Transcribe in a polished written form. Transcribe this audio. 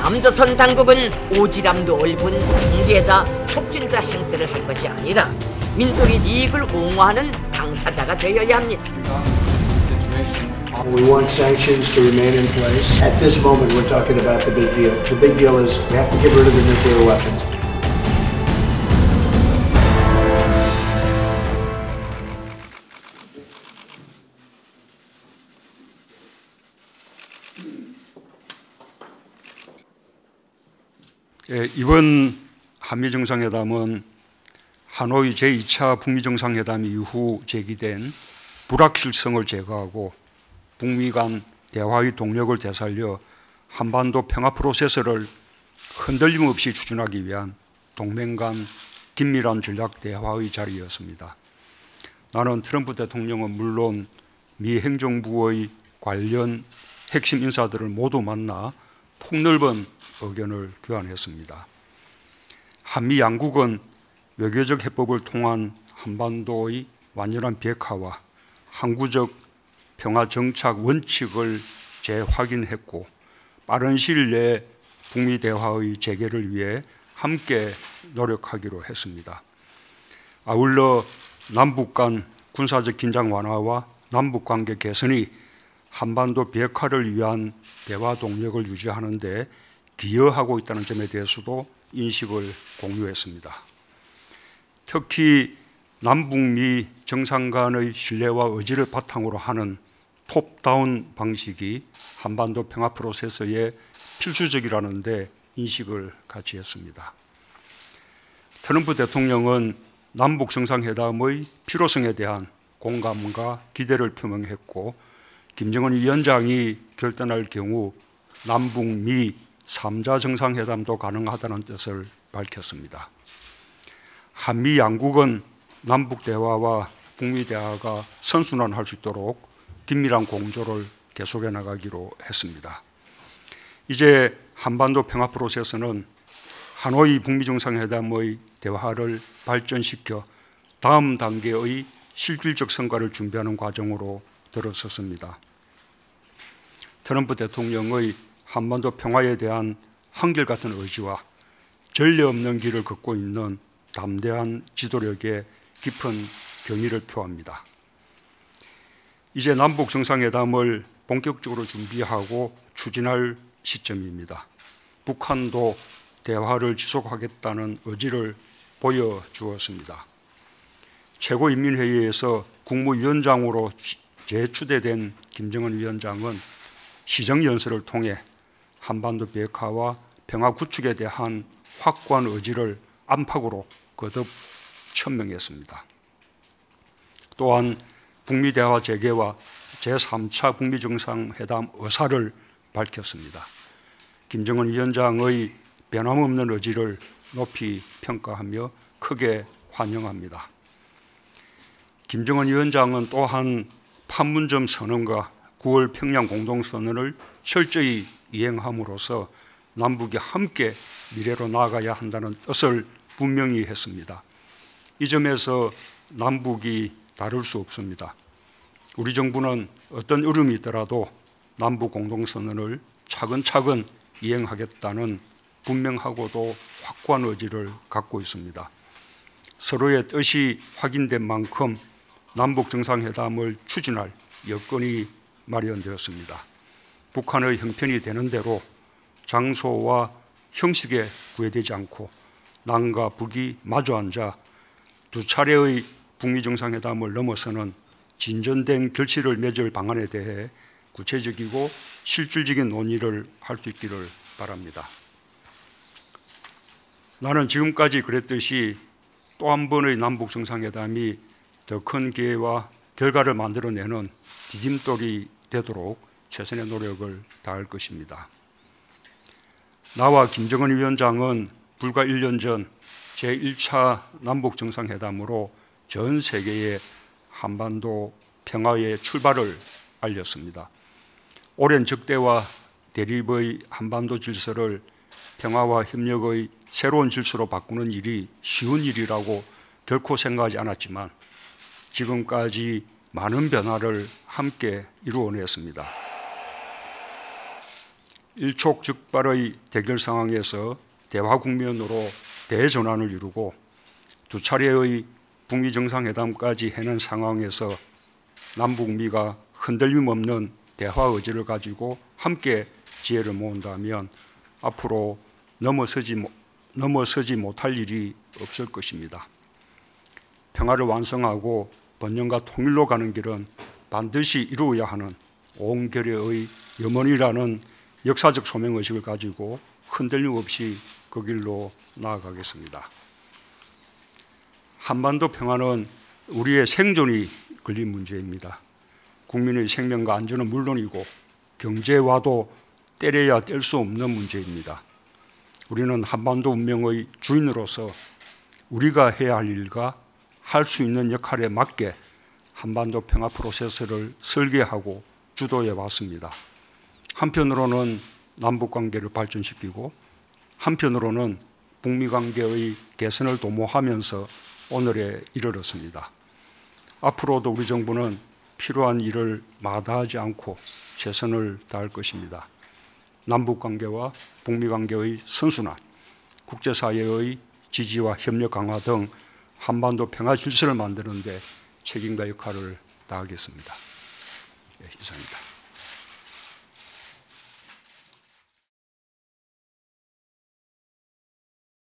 남조선 당국은 오지랖 넓은 중재자, 촉진자 행세를 할 것이 아니라 민족의 이익을 옹호하는 당사자가 되어야 합니다. We want sanctions to remain in place. At this moment, we're talking about the big deal. The big deal is we have to get rid of the nuclear weapons. 이번 한미 정상회담은 하노이 제2차 북미 정상회담 이후 제기된 불확실성을 제거하고 북미 간 대화의 동력을 되살려 한반도 평화 프로세스를 흔들림 없이 추진하기 위한 동맹 간 긴밀한 전략 대화의 자리였습니다. 나는 트럼프 대통령은 물론 미 행정부의 관련 핵심 인사들을 모두 만나 폭넓은 의견을 교환했습니다. 한미 양국은 외교적 해법을 통한 한반도의 완전한 비핵화와 항구적 평화 정착 원칙을 재확인했고 빠른 시일 내에 북미 대화의 재개를 위해 함께 노력하기로 했습니다. 아울러 남북 간 군사적 긴장 완화와 남북 관계 개선이 한반도 비핵화를 위한 대화 동력을 유지하는 데 기여하고 있다는 점에 대해서도 인식을 공유했습니다. 특히 남북미 정상 간의 신뢰와 의지를 바탕으로 하는 톱다운 방식이 한반도 평화 프로세스에 필수적이라는 데 인식을 같이 했습니다. 트럼프 대통령은 남북 정상회담의 필요성에 대한 공감과 기대를 표명했고 김정은 위원장이 결단할 경우 남북미 3자 정상회담도 가능하다는 뜻을 밝혔습니다. 한미 양국은 남북 대화와 북미 대화가 선순환할 수 있도록 긴밀한 공조를 계속해 나가기로 했습니다. 이제 한반도 평화 프로세스는 하노이 북미 정상회담의 대화를 발전시켜 다음 단계의 실질적 성과를 준비하는 과정으로 들어섰습니다. 트럼프 대통령의 한반도 평화에 대한 한결같은 의지와 전례 없는 길을 걷고 있는 담대한 지도력에 깊은 경의를 표합니다. 이제 남북 정상회담을 본격적으로 준비하고 추진할 시점입니다. 북한도 대화를 지속하겠다는 의지를 보여주었습니다. 최고인민회의에서 국무위원장으로 재추대된 김정은 위원장은 시정연설을 통해 한반도 비핵화와 평화 구축에 대한 확고한 의지를 안팎으로 거듭 천명했습니다. 또한 북미 대화 재개와 제3차 북미 정상회담 의사를 밝혔습니다. 김정은 위원장의 변함없는 의지를 높이 평가하며 크게 환영합니다. 김정은 위원장은 또한 판문점 선언과 9월 평양 공동선언을 철저히 이행함으로써 남북이 함께 미래로 나아가야 한다는 뜻을 분명히 했습니다. 이 점에서 남북이 다를 수 없습니다. 우리 정부는 어떤 어려움이 있더라도 남북 공동선언을 차근차근 이행하겠다는 분명하고도 확고한 의지를 갖고 있습니다. 서로의 뜻이 확인된 만큼 남북 정상회담을 추진할 여건이 마련되었습니다. 북한의 형편이 되는 대로 장소와 형식에 구애되지 않고 남과 북이 마주 앉아 두 차례의 북미 정상회담을 넘어서는 진전된 결실을 맺을 방안에 대해 구체적이고 실질적인 논의를 할 수 있기를 바랍니다. 나는 지금까지 그랬듯이 또 한 번의 남북 정상회담이 더 큰 기회와 결과를 만들어내는 디딤돌이 되도록 최선의 노력을 다할 것입니다. 나와 김정은 위원장은 불과 1년 전 제1차 남북 정상회담으로 전 세계에 한반도 평화의 출발을 알렸습니다. 오랜 적대와 대립의 한반도 질서를 평화와 협력의 새로운 질서로 바꾸는 일이 쉬운 일이라고 결코 생각하지 않았지만 지금까지 많은 변화를 함께 이루어냈습니다. 일촉즉발의 대결 상황에서 대화 국면으로 대전환을 이루고 두 차례의 북미 정상회담까지 해낸 상황에서 남북미가 흔들림 없는 대화 의지를 가지고 함께 지혜를 모은다면 앞으로 넘어서지 못할 일이 없을 것입니다. 평화를 완성하고 번영과 통일로 가는 길은 반드시 이루어야 하는 온결의 염원이라는 역사적 소명의식을 가지고 흔들림 없이 그 길로 나아가겠습니다. 한반도 평화는 우리의 생존이 걸린 문제입니다. 국민의 생명과 안전은 물론이고 경제와도 때려야 뗄 수 없는 문제입니다. 우리는 한반도 운명의 주인으로서 우리가 해야 할 일과 할 수 있는 역할에 맞게 한반도 평화 프로세스를 설계하고 주도해 왔습니다. 한편으로는 남북관계를 발전시키고 한편으로는 북미관계의 개선을 도모하면서 오늘에 이르렀습니다. 앞으로도 우리 정부는 필요한 일을 마다하지 않고 최선을 다할 것입니다. 남북관계와 북미관계의 선순환, 국제사회의 지지와 협력 강화 등 한반도 평화 질서를 만드는 데 책임과 역할을 다하겠습니다. 이상입니다.